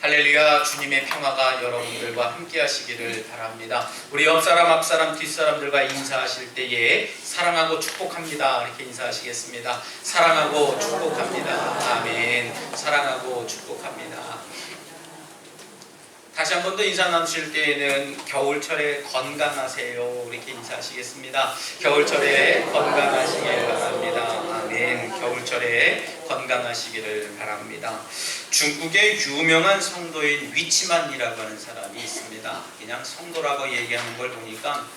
할렐루야. 주님의 평화가 여러분들과 함께 하시기를 바랍니다. 우리 옆사람, 앞사람, 뒷사람들과 인사하실 때에 사랑하고 축복합니다 이렇게 인사하시겠습니다. 사랑하고 축복합니다. 아멘. 사랑하고 축복합니다. 다시 한 번 더 인사 나누실 때에는 겨울철에 건강하세요 이렇게 인사하시겠습니다. 겨울철에 건강하시길 바랍니다. 아멘. 겨울철에 건강하시기를 바랍니다. 중국의 유명한 성도인 위치만이라고 하는 사람이 있습니다. 그냥 성도라고 얘기하는 걸 보니까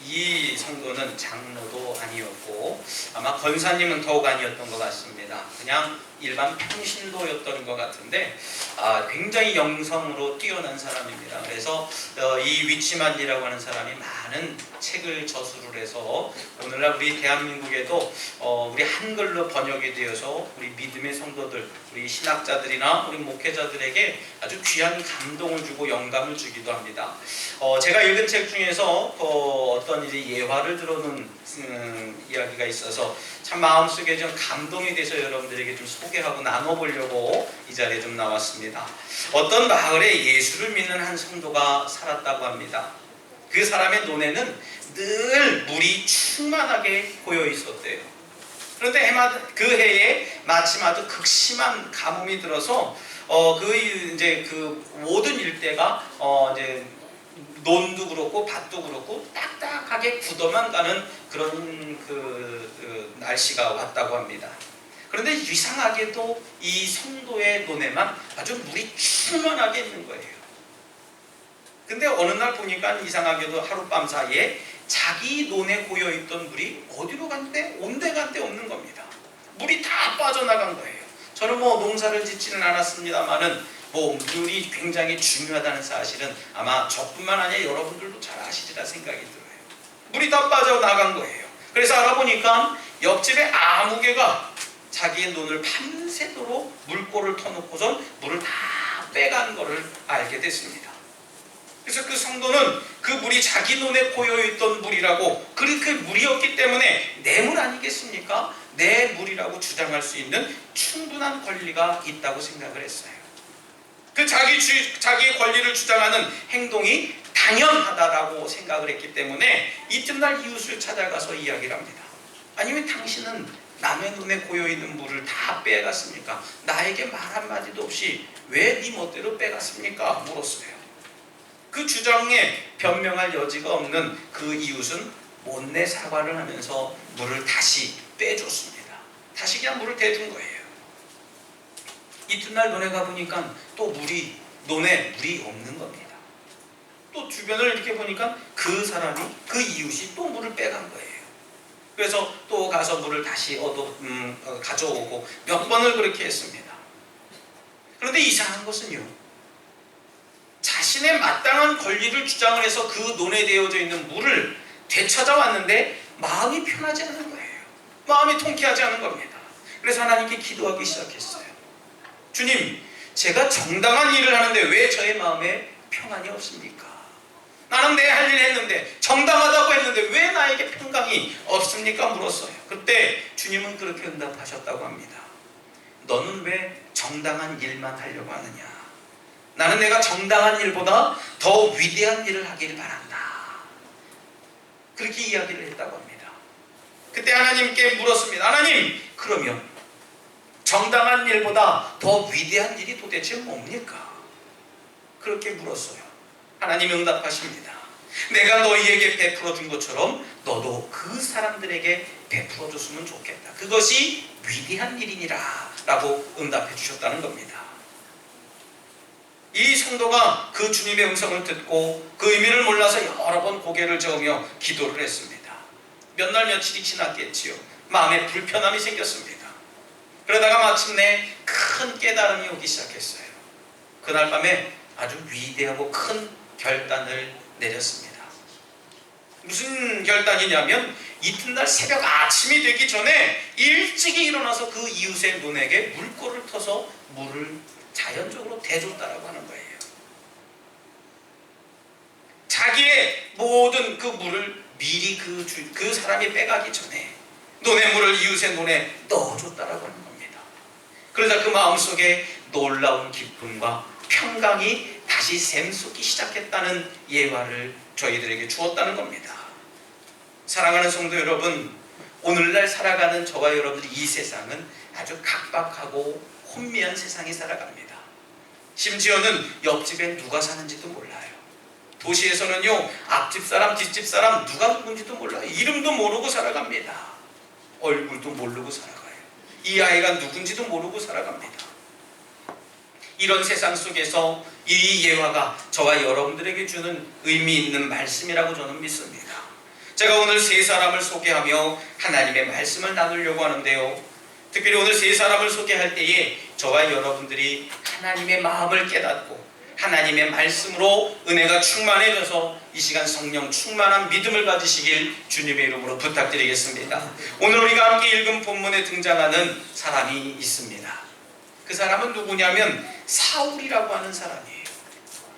이 성도는 장로도 아니었고 아마 권사님은 더욱 아니었던 것 같습니다. 그냥 일반 평신도였던 것 같은데 굉장히 영성으로 뛰어난 사람입니다. 그래서 이 위치만이라고 하는 사람이 많은 책을 저술을 해서 오늘날 우리 대한민국에도 우리 한글로 번역이 되어서 우리 믿음의 성도들, 우리 신학자들이나 우리 목회자들에게 아주 귀한 감동을 주고 영감을 주기도 합니다. 제가 읽은 책 중에서 어떤 이제 예화를 들어놓은 이야기가 있어서 참 마음속에 좀 감동이 돼서 여러분들에게 좀 소개하고 나눠보려고 이 자리에 좀 나왔습니다. 어떤 마을에 예수를 믿는 한 성도가 살았다고 합니다. 그 사람의 눈에는 늘 물이 충만하게 고여 있었대요. 그런데 그 해에 마침 아주 극심한 가뭄이 들어서 그 모든 일대가 이제 논도 그렇고 밭도 그렇고 딱딱하게 굳어만 가는 그런 날씨가 왔다고 합니다. 그런데 이상하게도 이 성도의 논에만 아주 물이 충만하게 있는 거예요. 근데 어느 날 보니까 이상하게도 하룻밤 사이에 자기 논에 고여있던 물이 어디로 갔는데 온데간데 없는 겁니다. 물이 다 빠져나간 거예요. 저는 농사를 짓지는 않았습니다만은 물이 굉장히 중요하다는 사실은 아마 저뿐만 아니라 여러분들도 잘 아시리라 생각이 들어요. 물이 다 빠져나간 거예요. 그래서 알아보니까 옆집에 아무개가 자기의 논을 밤새도록 물꼬를 터놓고선 물을 다 빼간 것을 알게 됐습니다. 그래서 그 성도는 그 물이 자기 논에 고여있던 물이라고, 그렇게 물이었기 때문에 내 물 아니겠습니까? 내 물이라고 주장할 수 있는 충분한 권리가 있다고 생각을 했어요. 자기의 권리를 주장하는 행동이 당연하다라고 생각을 했기 때문에 이튿날 이웃을 찾아가서 이야기를 합니다. 아니 왜 당신은 남의 눈에 고여있는 물을 다 빼갔습니까? 나에게 말 한마디도 없이 왜 네 멋대로 빼갔습니까? 물었어요. 그 주장에 변명할 여지가 없는 그 이웃은 못내 사과를 하면서 물을 다시 빼줬습니다. 다시 그냥 물을 대준 거예요. 이튿날 논에 가보니까 또 논에 물이 없는 겁니다. 또 주변을 이렇게 보니까 그 이웃이 또 물을 빼간 거예요. 그래서 또 가서 물을 다시 가져오고 몇 번을 그렇게 했습니다. 그런데 이상한 것은요, 자신의 마땅한 권리를 주장을 해서 그 논에 되어져 있는 물을 되찾아왔는데 마음이 편하지 않은 거예요. 마음이 통쾌하지 않은 겁니다. 그래서 하나님께 기도하기 시작했어요. 주님, 제가 정당한 일을 하는데 왜 저의 마음에 평안이 없습니까? 나는 내 할 일을 했는데, 정당하다고 했는데 왜 나에게 평강이 없습니까? 물었어요. 그때 주님은 그렇게 응답하셨다고 합니다. 너는 왜 정당한 일만 하려고 하느냐? 나는 내가 정당한 일보다 더 위대한 일을 하기를 바란다. 그렇게 이야기를 했다고 합니다. 그때 하나님께 물었습니다. 하나님, 그러면 정당한 일보다 더 위대한 일이 도대체 뭡니까? 그렇게 물었어요. 하나님이 응답하십니다. 내가 너희에게 베풀어 준 것처럼 너도 그 사람들에게 베풀어 줬으면 좋겠다. 그것이 위대한 일이니라 라고 응답해 주셨다는 겁니다. 이 성도가 그 주님의 음성을 듣고 그 의미를 몰라서 여러 번 고개를 저으며 기도를 했습니다. 몇 날 며칠이 지났겠지요. 마음에 불편함이 생겼습니다. 그러다가 마침내 큰 깨달음이 오기 시작했어요. 그날 밤에 아주 위대하고 큰 결단을 내렸습니다. 무슨 결단이냐면 이튿날 새벽 아침이 되기 전에 일찍이 일어나서 그 이웃의 논에게 물꼬를 터서 물을 자연적으로 대줬다라고 하는 거예요. 자기의 모든 그 물을 미리 그 사람이 빼가기 전에 논의 물을 이웃의 논에 넣어줬다라고 하는 겁니다. 그러자 그 마음속에 놀라운 기쁨과 평강이 다시 샘솟기 시작했다는 예화를 저희들에게 주었다는 겁니다. 사랑하는 성도 여러분, 오늘날 살아가는 저와 여러분들이 이 세상은 아주 각박하고 혼미한 세상에 살아갑니다. 심지어는 옆집에 누가 사는지도 몰라요. 도시에서는요, 앞집 사람, 뒷집 사람 누가 누군지도 몰라요. 이름도 모르고 살아갑니다. 얼굴도 모르고 살아가요. 이 아이가 누군지도 모르고 살아갑니다. 이런 세상 속에서 이 예화가 저와 여러분들에게 주는 의미 있는 말씀이라고 저는 믿습니다. 제가 오늘 세 사람을 소개하며 하나님의 말씀을 나누려고 하는데요, 특별히 오늘 세 사람을 소개할 때에 저와 여러분들이 하나님의 마음을 깨닫고 하나님의 말씀으로 은혜가 충만해져서 이 시간 성령 충만한 믿음을 가지시길 주님의 이름으로 부탁드리겠습니다. 오늘 우리가 함께 읽은 본문에 등장하는 사람이 있습니다. 그 사람은 누구냐면 사울이라고 하는 사람이에요.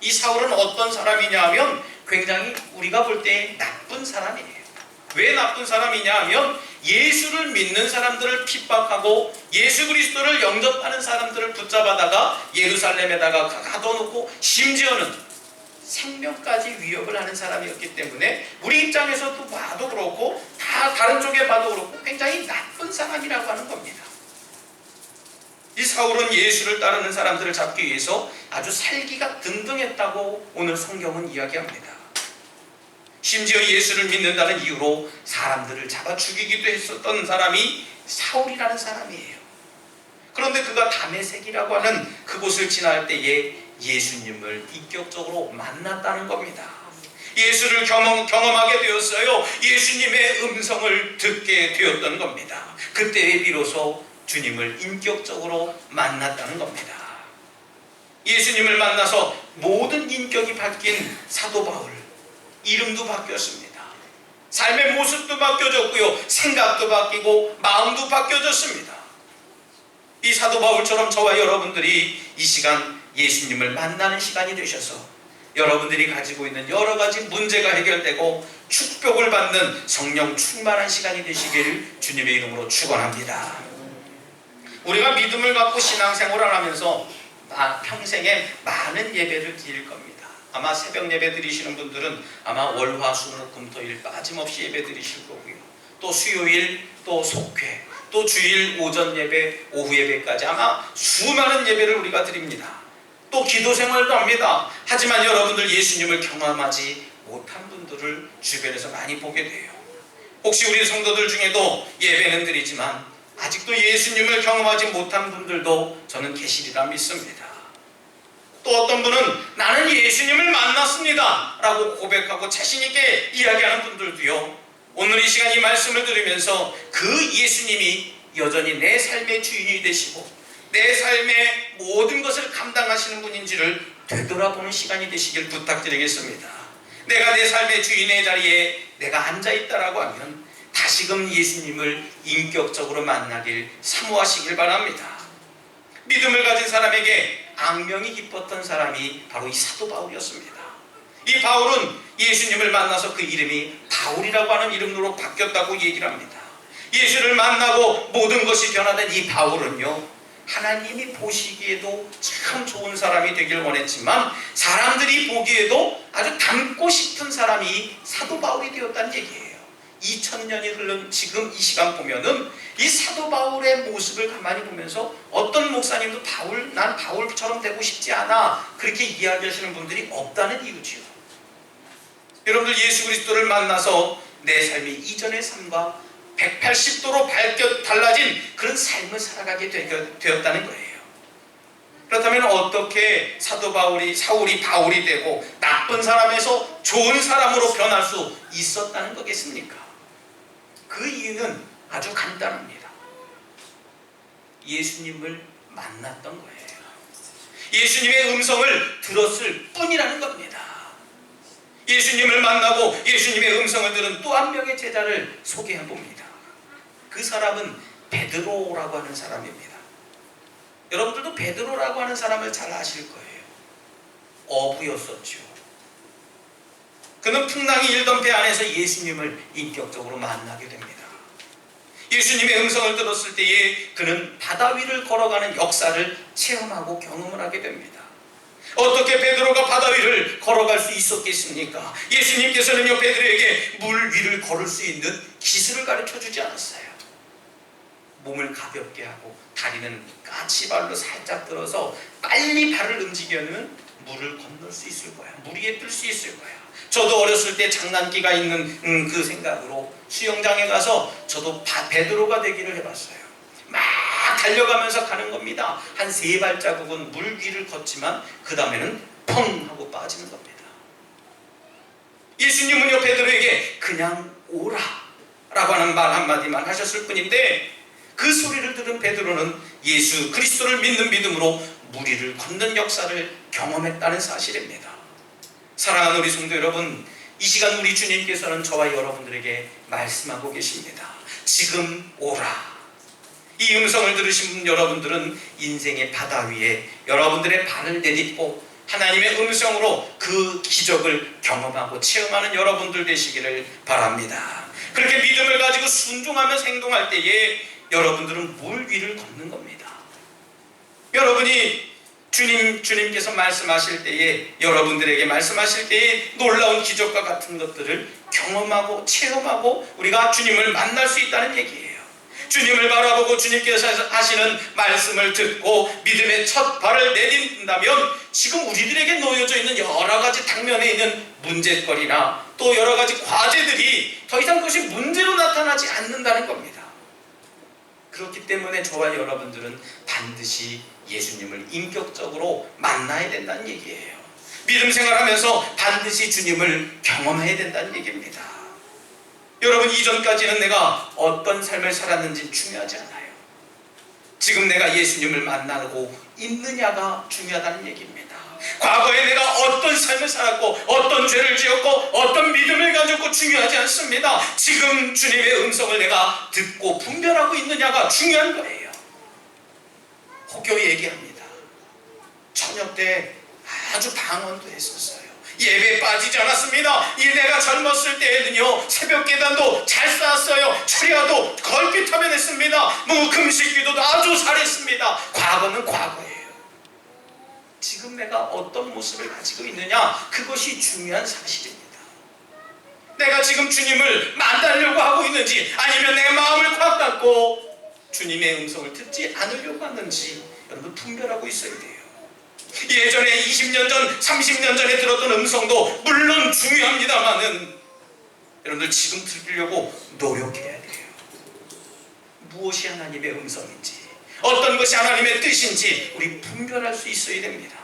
이 사울은 어떤 사람이냐 하면 굉장히 우리가 볼 때 나쁜 사람이에요. 왜 나쁜 사람이냐 하면 예수를 믿는 사람들을 핍박하고 예수 그리스도를 영접하는 사람들을 붙잡아다가 예루살렘에다가 가둬놓고 심지어는 생명까지 위협을 하는 사람이었기 때문에 우리 입장에서도 봐도 그렇고 다른 쪽에 봐도 그렇고 굉장히 나쁜 사람이라고 하는 겁니다. 이 사울은 예수를 따르는 사람들을 잡기 위해서 아주 살기가 등등했다고 오늘 성경은 이야기합니다. 심지어 예수를 믿는다는 이유로 사람들을 잡아 죽이기도 했었던 사람이 사울이라는 사람이에요. 그런데 그가 다메섹이라고 하는 그곳을 지날 때에 예수님을 인격적으로 만났다는 겁니다. 예수를 경험하게 되었어요. 예수님의 음성을 듣게 되었던 겁니다. 그때에 비로소 주님을 인격적으로 만났다는 겁니다. 예수님을 만나서 모든 인격이 바뀐 사도 바울, 이름도 바뀌었습니다. 삶의 모습도 바뀌어졌고요, 생각도 바뀌고 마음도 바뀌어졌습니다. 이 사도 바울처럼 저와 여러분들이 이 시간 예수님을 만나는 시간이 되셔서 여러분들이 가지고 있는 여러 가지 문제가 해결되고 축복을 받는 성령 충만한 시간이 되시길 주님의 이름으로 축원합니다. 우리가 믿음을 갖고 신앙생활을 하면서 평생에 많은 예배를 드릴 겁니다. 아마 새벽 예배 드리시는 분들은 아마 월, 화, 수, 목, 금, 토, 일 빠짐없이 예배 드리실 거고요. 또 수요일, 또 속회, 또 주일 오전 예배, 오후 예배까지 아마 수많은 예배를 우리가 드립니다. 또 기도 생활도 합니다. 하지만 여러분들 예수님을 경험하지 못한 분들을 주변에서 많이 보게 돼요. 혹시 우리 성도들 중에도 예배는 드리지만 아직도 예수님을 경험하지 못한 분들도 저는 계시리라 믿습니다. 또 어떤 분은 나는 예수님을 만났습니다 라고 고백하고 자신있게 이야기하는 분들도요, 오늘 이 시간 이 말씀을 들으면서 그 예수님이 여전히 내 삶의 주인이 되시고 내 삶의 모든 것을 감당하시는 분인지를 되돌아보는 시간이 되시길 부탁드리겠습니다. 내가 내 삶의 주인의 자리에 내가 앉아있다라고 하면 다시금 예수님을 인격적으로 만나길 사모하시길 바랍니다. 믿음을 가진 사람에게 악명이 깊었던 사람이 바로 이 사도 바울이었습니다. 이 바울은 예수님을 만나서 그 이름이 바울이라고 하는 이름으로 바뀌었다고 얘기를 합니다. 예수를 만나고 모든 것이 변화된 이 바울은요, 하나님이 보시기에도 참 좋은 사람이 되길 원했지만 사람들이 보기에도 아주 닮고 싶은 사람이 사도 바울이 되었다는 얘기예요. 2000년이 흐른 지금 이 시간 보면은 이 사도 바울의 모습을 가만히 보면서 어떤 목사님도 난 바울처럼 되고 싶지 않아 그렇게 이야기하시는 분들이 없다는 이유지요. 여러분들 예수 그리스도를 만나서 내 삶이 이전의 삶과 180도로 달라진 그런 삶을 살아가게 되었다는 거예요. 그렇다면 어떻게 사울이 바울이 되고 나쁜 사람에서 좋은 사람으로 변할 수 있었다는 거겠습니까? 그 이유는 아주 간단합니다. 예수님을 만났던 거예요. 예수님의 음성을 들었을 뿐이라는 겁니다. 예수님을 만나고 예수님의 음성을 들은 또 한 명의 제자를 소개해 봅니다. 그 사람은 베드로라고 하는 사람입니다. 여러분들도 베드로라고 하는 사람을 잘 아실 거예요. 어부였었죠. 그는 풍랑이 일던 배 안에서 예수님을 인격적으로 만나게 됩니다. 예수님의 음성을 들었을 때에 그는 바다 위를 걸어가는 역사를 체험하고 경험을 하게 됩니다. 어떻게 베드로가 바다 위를 걸어갈 수 있었겠습니까? 예수님께서는요, 베드로에게 물 위를 걸을 수 있는 기술을 가르쳐 주지 않았어요. 몸을 가볍게 하고 다리는 까치발로 살짝 들어서 빨리 발을 움직이면 물을 건널 수 있을 거야. 물 위에 뜰 수 있을 거야. 저도 어렸을 때 장난기가 있는 그 생각으로 수영장에 가서 저도 베드로가 되기를 해봤어요. 막 달려가면서 가는 겁니다. 한 3발자국은 물 위를 걷지만 그 다음에는 펑 하고 빠지는 겁니다. 예수님은요, 베드로에게 그냥 오라 라고 하는 말 한마디만 하셨을 뿐인데, 그 소리를 들은 베드로는 예수 그리스도를 믿는 믿음으로 물 위를 걷는 역사를 경험했다는 사실입니다. 사랑하는 우리 성도 여러분, 이 시간 우리 주님께서는 저와 여러분들에게 말씀하고 계십니다. 지금 오라. 이 음성을 들으신 분 여러분들은 인생의 바다 위에 여러분들의 발을 내딛고 하나님의 음성으로 그 기적을 경험하고 체험하는 여러분들 되시기를 바랍니다. 그렇게 믿음을 가지고 순종하면서 행동할 때에 여러분들은 물 위를 걷는 겁니다. 여러분이 주님께서 말씀하실 때에, 여러분들에게 말씀하실 때에 놀라운 기적과 같은 것들을 경험하고 체험하고 우리가 주님을 만날 수 있다는 얘기예요. 주님을 바라보고 주님께서 하시는 말씀을 듣고 믿음의 첫 발을 내딛는다면 지금 우리들에게 놓여져 있는 여러 가지 당면에 있는 문제거리나 또 여러 가지 과제들이 더 이상 그것이 문제로 나타나지 않는다는 겁니다. 그렇기 때문에 저와 여러분들은 반드시 예수님을 인격적으로 만나야 된다는 얘기예요. 믿음 생활하면서 반드시 주님을 경험해야 된다는 얘기입니다. 여러분, 이전까지는 내가 어떤 삶을 살았는지 중요하지 않아요. 지금 내가 예수님을 만나고 있느냐가 중요하다는 얘기입니다. 과거에 내가 어떤 삶을 살았고 어떤 죄를 지었고 어떤 믿음을 가졌고 중요하지 않습니다. 지금 주님의 음성을 내가 듣고 분별하고 있느냐가 중요한 거예요. 혹여 얘기합니다. 처녀 때 아주 방언도 했었어요. 예배에 빠지지 않았습니다. 내가 젊었을 때에는요, 새벽 계단도 잘 쌓았어요. 철야도 걸핏하면 했습니다. 금식 기도도 아주 잘했습니다. 과거는 과거예요. 지금 내가 어떤 모습을 가지고 있느냐, 그것이 중요한 사실입니다. 내가 지금 주님을 만나려고 하고 있는지, 아니면 내 마음을 꽉 닫고 주님의 음성을 듣지 않으려고 하는지 여러분 분별하고 있어야 돼요. 예전에 20년 전, 30년 전에 들었던 음성도 물론 중요합니다만은 여러분들 지금 들으려고 노력해야 돼요. 무엇이 하나님의 음성인지, 어떤 것이 하나님의 뜻인지 우리 분별할 수 있어야 됩니다.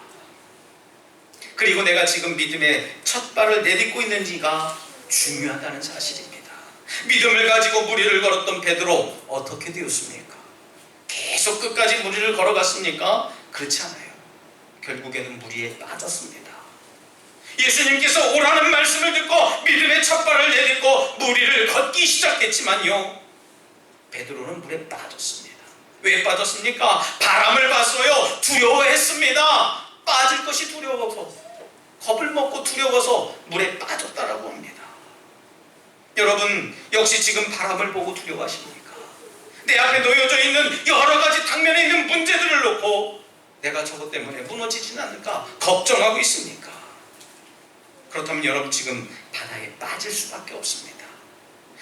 그리고 내가 지금 믿음의 첫 발을 내딛고 있는지가 중요하다는 사실입니다. 믿음을 가지고 무리를 걸었던 베드로 어떻게 되었습니까? 계속 끝까지 무리를 걸어갔습니까? 그렇지 않아요. 결국에는 무리에 빠졌습니다. 예수님께서 오라는 말씀을 듣고 믿음의 첫 발을 내딛고 무리를 걷기 시작했지만요, 베드로는 물에 빠졌습니다. 왜 빠졌습니까? 바람을 봤어요. 두려워했습니다. 빠질 것이 두려워서, 겁을 먹고 두려워서 물에 빠졌다라고 합니다. 여러분, 역시 지금 바람을 보고 두려워하십니까? 내 앞에 놓여져 있는 여러 가지 당면에 있는 문제들을 놓고 내가 저것 때문에 무너지지는 않을까 걱정하고 있습니까? 그렇다면 여러분, 지금 바다에 빠질 수밖에 없습니다.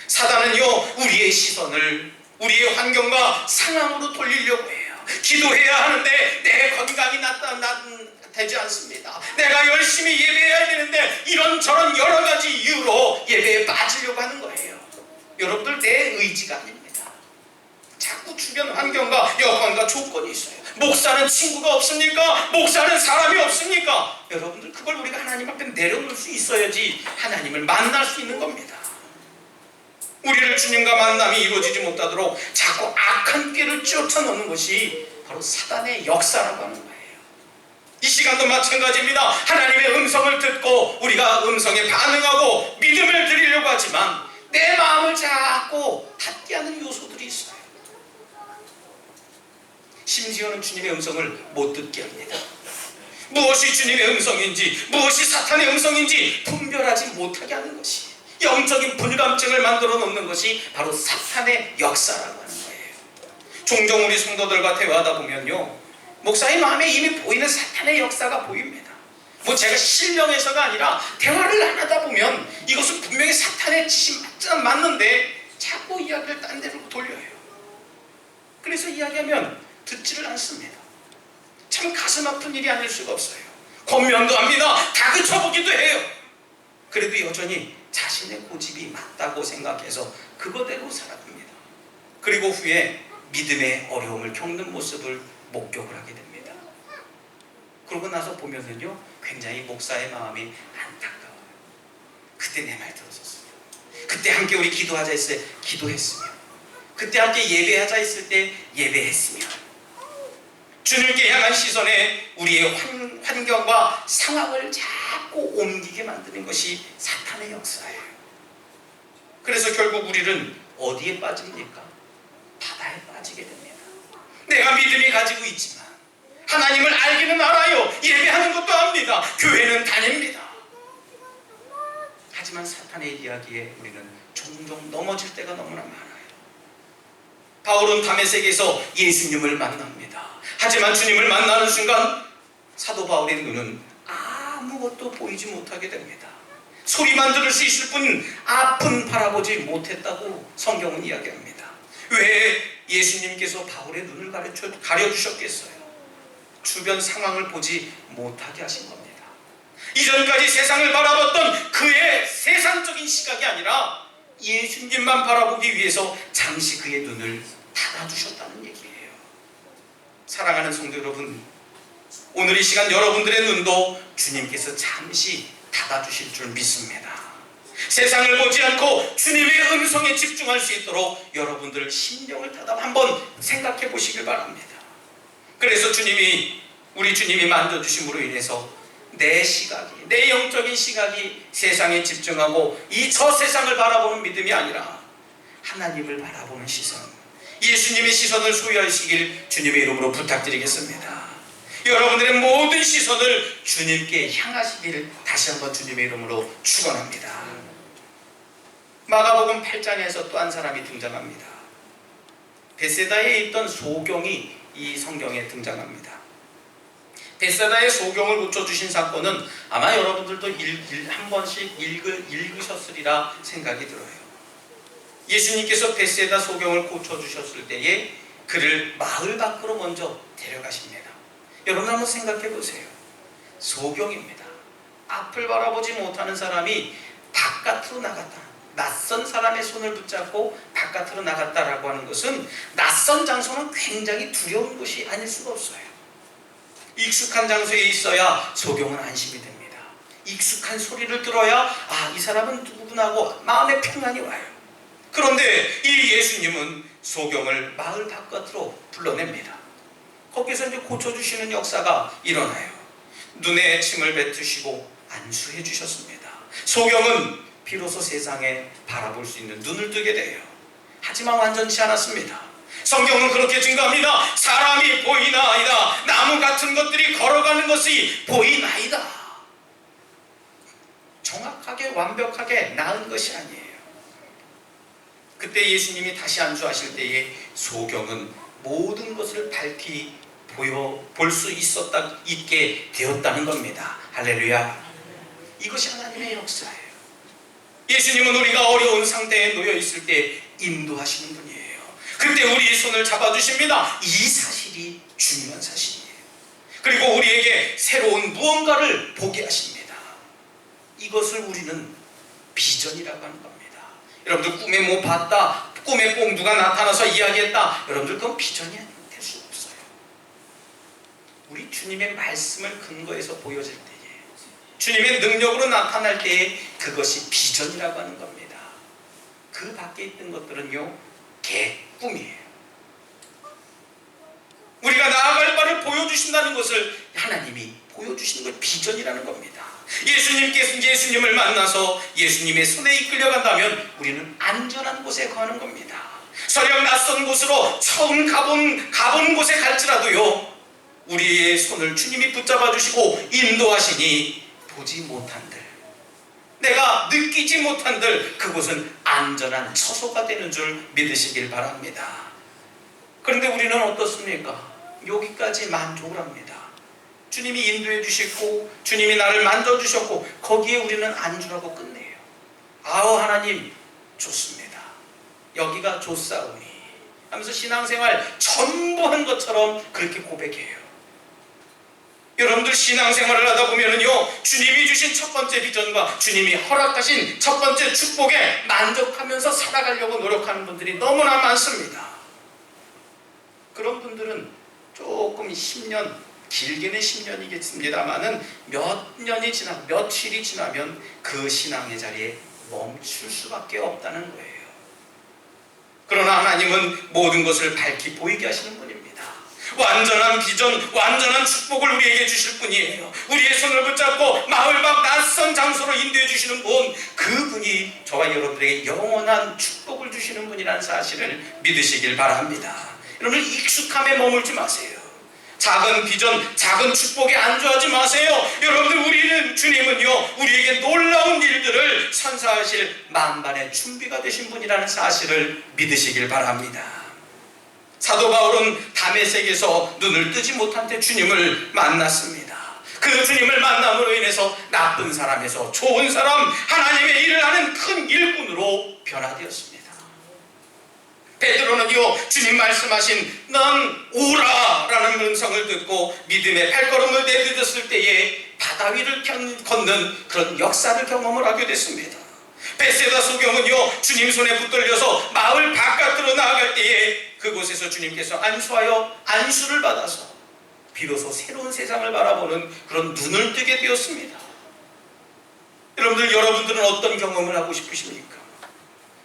사단은요, 우리의 시선을 우리의 환경과 상황으로 돌리려고 해요. 기도해야 하는데 내 건강이 되지 않습니다. 내가 열심히 예배해야 되는데 이런저런 여러 가지 이유로 예배에 빠지려고 하는 거예요. 여러분들, 내 의지가 아닙니다. 자꾸 주변 환경과 여건과 조건이 있어요. 목사는 친구가 없습니까? 목사는 사람이 없습니까? 여러분들, 그걸 우리가 하나님 앞에 내려놓을 수 있어야지 하나님을 만날 수 있는 겁니다. 우리를 주님과 만남이 이루어지지 못하도록 자꾸 악한 길을 쫓아놓는 것이 바로 사단의 역사라고 하는 거예요. 이 시간도 마찬가지입니다. 하나님의 음성을 듣고 우리가 음성에 반응하고 믿음을 드리려고 하지만 내 마음을 자꾸 닫게 하는 요소들이 있어요. 심지어는 주님의 음성을 못 듣게 합니다. 무엇이 주님의 음성인지 무엇이 사탄의 음성인지 분별하지 못하게 하는 것이, 영적인 불감증을 만들어 놓는 것이 바로 사탄의 역사라고 하는 거예요. 종종 우리 성도들과 대화하다 보면요, 목사의 마음에 이미 보이는 사탄의 역사가 보입니다. 뭐 제가 실령해서가 아니라 대화를 안 하다 보면 이것은 분명히 사탄의 짓이 맞는데 자꾸 이야기를 딴 데로 돌려요. 그래서 이야기하면 듣지를 않습니다. 참 가슴 아픈 일이 아닐 수가 없어요. 권면도 합니다. 다그쳐보기도 해요. 그래도 여전히 자신의 고집이 맞다고 생각해서 그거대로 살아갑니다. 그리고 후에 믿음의 어려움을 겪는 모습을 목격을 하게 됩니다. 그러고 나서 보면은요, 굉장히 목사의 마음이 안타까워요. 그때 내 말 들었었어요. 그때 함께 우리 기도하자 했을 때 기도했으며, 그때 함께 예배하자 했을 때 예배했으며, 주님께 향한 시선에 우리의 환경과 상황을 자꾸 옮기게 만드는 것이 사탄의 역사예요. 그래서 결국 우리는 어디에 빠집니까? 바다에 빠지게 됩니다. 내가 믿음이 가지고 있지만 하나님을 알기는 알아요. 예배하는 것도 압니다. 교회는 다닙니다. 하지만 사탄의 이야기에 우리는 종종 넘어질 때가 너무나 많아요. 바울은 다메섹에서 예수님을 만납니다. 하지만 주님을 만나는 순간 사도 바울의 눈은 아무것도 보이지 못하게 됩니다. 소리만 들을 수 있을 뿐 앞은 바라보지 못했다고 성경은 이야기합니다. 왜 예수님께서 바울의 눈을 가려주셨겠어요? 주변 상황을 보지 못하게 하신 겁니다. 이전까지 세상을 바라봤던 그의 세상적인 시각이 아니라 예수님만 바라보기 위해서 잠시 그의 눈을 닫아주셨다는 얘기예요. 사랑하는 성도 여러분, 오늘 이 시간 여러분들의 눈도 주님께서 잠시 닫아주실 줄 믿습니다. 세상을 보지 않고 주님의 음성에 집중할 수 있도록 여러분들 심령을 닫아 한번 생각해 보시길 바랍니다. 그래서 우리 주님이 만져주심으로 인해서 내 시각이, 내 영적인 시각이 세상에 집중하고 이 저 세상을 바라보는 믿음이 아니라 하나님을 바라보는 시선, 예수님의 시선을 소유하시길 주님의 이름으로 부탁드리겠습니다. 여러분들의 모든 시선을 주님께 향하시기를 다시 한번 주님의 이름으로 축원합니다. 마가복음 8장에서 또 한 사람이 등장합니다. 베세다에 있던 소경이 이 성경에 등장합니다. 베세다의 소경을 고쳐주신 사건은 아마 여러분들도 한 번씩 읽으셨으리라 생각이 들어요. 예수님께서 베세다 소경을 고쳐주셨을 때에 그를 마을 밖으로 먼저 데려가십니다. 여러분 한번 생각해 보세요. 소경입니다. 앞을 바라보지 못하는 사람이 바깥으로 나갔다, 낯선 사람의 손을 붙잡고 바깥으로 나갔다라고 하는 것은 낯선 장소는 굉장히 두려운 곳이 아닐 수가 없어요. 익숙한 장소에 있어야 소경은 안심이 됩니다. 익숙한 소리를 들어야 이 사람은 누구구나 하고 마음의 평안이 와요. 그런데 이 예수님은 소경을 마을 바깥으로 불러냅니다. 거기서 이제 고쳐주시는 역사가 일어나요. 눈에 침을 뱉으시고 안수해 주셨습니다. 소경은 비로소 세상에 바라볼 수 있는 눈을 뜨게 돼요. 하지만 완전치 않았습니다. 성경은 그렇게 증거합니다. 사람이 보이나이다. 나무 같은 것들이 걸어가는 것이 보이나이다. 정확하게 완벽하게 나은 것이 아니에요. 그때 예수님이 다시 안수하실 때에 소경은 모든 것을 밝히 볼 수 있게 되었다는 겁니다. 할렐루야. 이것이 하나님의 역사예요. 예수님은 우리가 어려운 상태에 놓여 있을 때 인도하시는 분이에요. 그때 우리의 손을 잡아주십니다. 이 사실이 중요한 사실이에요. 그리고 우리에게 새로운 무언가를 보게 하십니다. 이것을 우리는 비전이라고 하는 겁니다. 여러분들 꿈에 뭐 봤다, 꿈에 꼭 누가 나타나서 이야기했다, 여러분들 그건 비전이 될 수 없어요. 우리 주님의 말씀을 근거해서 보여질 때에, 주님의 능력으로 나타날 때에 그것이 비전이라고 하는 겁니다. 그 밖에 있는 것들은요, 꿈이에요. 우리가 나아갈 바를 보여주신다는 것을 하나님이 보여주시는 걸 비전이라는 겁니다. 예수님을 만나서 예수님의 손에 이끌려 간다면 우리는 안전한 곳에 가는 겁니다. 설령 낯선 곳으로 처음 가본 곳에 갈지라도요, 우리의 손을 주님이 붙잡아 주시고 인도하시니 보지 못한들, 내가 느끼지 못한들 그곳은 안전한 처소가 되는 줄 믿으시길 바랍니다. 그런데 우리는 어떻습니까? 여기까지 만족을 합니다. 주님이 인도해 주셨고 주님이 나를 만져주셨고 거기에 우리는 안주라고 끝내요. 아우 하나님 좋습니다. 여기가 좋사오니 하면서 신앙생활 전부 한 것처럼 그렇게 고백해요. 여러분들 신앙생활을 하다 보면은요, 주님이 주신 첫 번째 비전과 주님이 허락하신 첫 번째 축복에 만족하면서 살아가려고 노력하는 분들이 너무나 많습니다. 그런 분들은 조금 10년, 길게는 10년이겠습니다만은 며칠이 지나면 그 신앙의 자리에 멈출 수밖에 없다는 거예요. 그러나 하나님은 모든 것을 밝히 보이게 하시는 분입니다. 완전한 비전, 완전한 축복을 우리에게 주실 분이에요. 우리의 손을 붙잡고 마을 밖 낯선 장소로 인도해 주시는 분, 그분이 저와 여러분들에게 영원한 축복을 주시는 분이라는 사실을 믿으시길 바랍니다. 여러분 익숙함에 머물지 마세요. 작은 비전, 작은 축복에 안주하지 마세요. 여러분들 우리는 주님은요, 우리에게 놀라운 일들을 선사하실 만반의 준비가 되신 분이라는 사실을 믿으시길 바랍니다. 사도 바울은 다메섹에서 눈을 뜨지 못한 때 주님을 만났습니다. 그 주님을 만남으로 인해서 나쁜 사람에서 좋은 사람, 하나님의 일을 하는 큰 일꾼으로 변화되었습니다. 베드로는요, 주님 말씀하신 넌 오라 라는 음성을 듣고 믿음의 발걸음을 내딛었을 때에 바다 위를 걷는 그런 역사를 경험을 하게 됐습니다. 베세다 소경은요, 주님 손에 붙들려서 마을 바깥으로 나아갈 때에 그곳에서 주님께서 안수하여 안수를 받아서 비로소 새로운 세상을 바라보는 그런 눈을 뜨게 되었습니다. 여러분들은 어떤 경험을 하고 싶으십니까?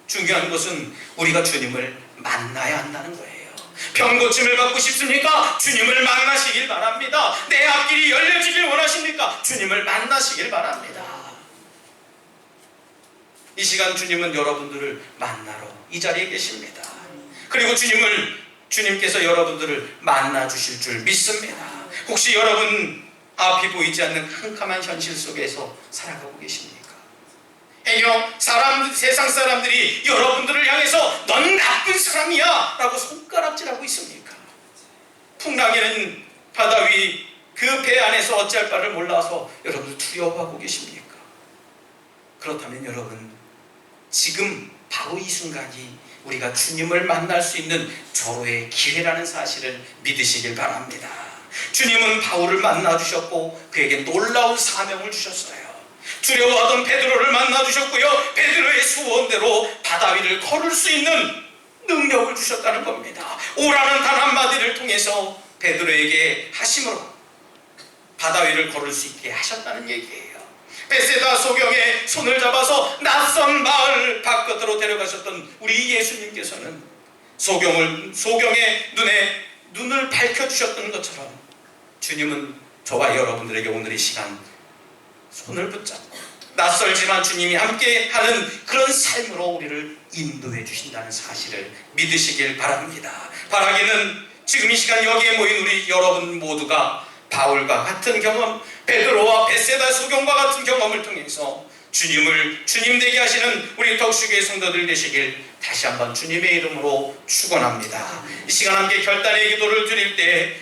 중요한 것은 우리가 주님을 만나야 한다는 거예요. 병고침을 받고 싶습니까? 주님을 만나시길 바랍니다. 내 앞길이 열려지길 원하십니까? 주님을 만나시길 바랍니다. 이 시간 주님은 여러분들을 만나러 이 자리에 계십니다. 그리고 주님께서 여러분들을 만나 주실 줄 믿습니다. 혹시 여러분 앞이 보이지 않는 캄캄한 현실 속에서 살아가고 계십니까? 세상 사람들이 여러분들을 향해서 넌 나쁜 사람이야 라고 손가락질하고 있습니까? 풍랑에는 바다 위 그 배 안에서 어찌할 바를 몰라서 여러분들 두려워하고 계십니까? 그렇다면 여러분, 지금 바로 이 순간이 우리가 주님을 만날 수 있는 절호의 기회라는 사실을 믿으시길 바랍니다. 주님은 바울을 만나 주셨고 그에게 놀라운 사명을 주셨어요. 두려워하던 베드로를 만나 주셨고요, 베드로의 소원대로 바다 위를 걸을 수 있는 능력을 주셨다는 겁니다. 오라는 단 한마디를 통해서 베드로에게 하심으로 바다 위를 걸을 수 있게 하셨다는 얘기예요. 베세다 소경의 손을 잡아서 낯선 마을 바깥으로 데려가셨던 우리 예수님께서는 소경의 눈을 밝혀주셨던 것처럼 주님은 저와 여러분들에게 오늘 이 시간 손을 붙잡고 낯설지만 주님이 함께하는 그런 삶으로 우리를 인도해 주신다는 사실을 믿으시길 바랍니다. 바라기는 지금 이 시간 여기에 모인 우리 여러분 모두가 바울과 같은 경험, 베드로와 베세다 소경과 같은 경험을 통해서 주님 되게 하시는 우리 덕수교회 성도들 되시길 다시 한번 주님의 이름으로 축원합니다. 이 시간 함께 결단의 기도를 드릴 때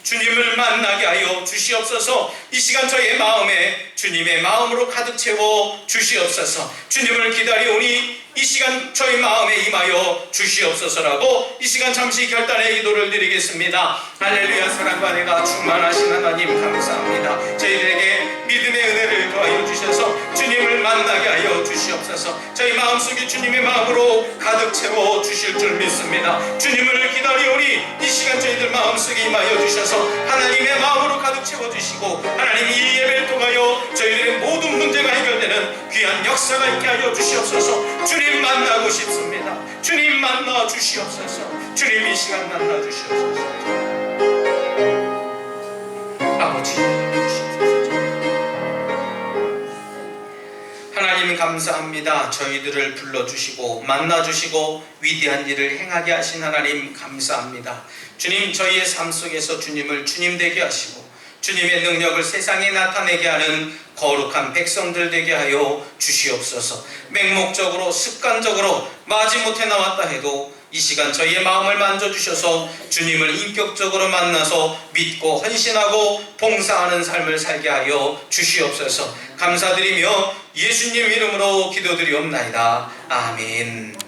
주님을 만나게 하여 주시옵소서. 이 시간 저의 마음에 주님의 마음으로 가득 채워 주시옵소서. 주님을 기다리오니 이 시간 저희 마음에 임하여 주시옵소서라고 이 시간 잠시 결단의 기도를 드리겠습니다. 할렐루야. 사랑과 은혜가 충만하신 하나님 감사합니다. 저희들에게 믿음의 은혜를 더하여 주셔서 주님을 만나게 하여 주시옵소서. 저희 마음속에 주님의 마음으로 가득 채워 주실 줄 믿습니다. 주님을 기다리오니 이 시간 저희들 마음속에 임하여 주셔서 하나님의 마음으로 가득 채워 주시고 하나님 이 예배를 통하여 저희들의 모든 문제가 해결되는 귀한 역사가 있게 하여 주시옵소서. 주님 만나고 싶습니다. 주님 만나 주시옵소서. 주님 이 시간 만나 주시옵소서. 아버지 하나님 감사합니다. 저희들을 불러주시고 만나주시고 위대한 일을 행하게 하신 하나님 감사합니다. 주님, 저희의 삶 속에서 주님을 주님 되게 하시고 주님의 능력을 세상에 나타내게 하는 거룩한 백성들 되게 하여 주시옵소서. 맹목적으로 습관적으로 마지못해 나왔다 해도 이 시간 저희의 마음을 만져주셔서 주님을 인격적으로 만나서 믿고 헌신하고 봉사하는 삶을 살게 하여 주시옵소서. 감사드리며 예수님 이름으로 기도드리옵나이다. 아멘.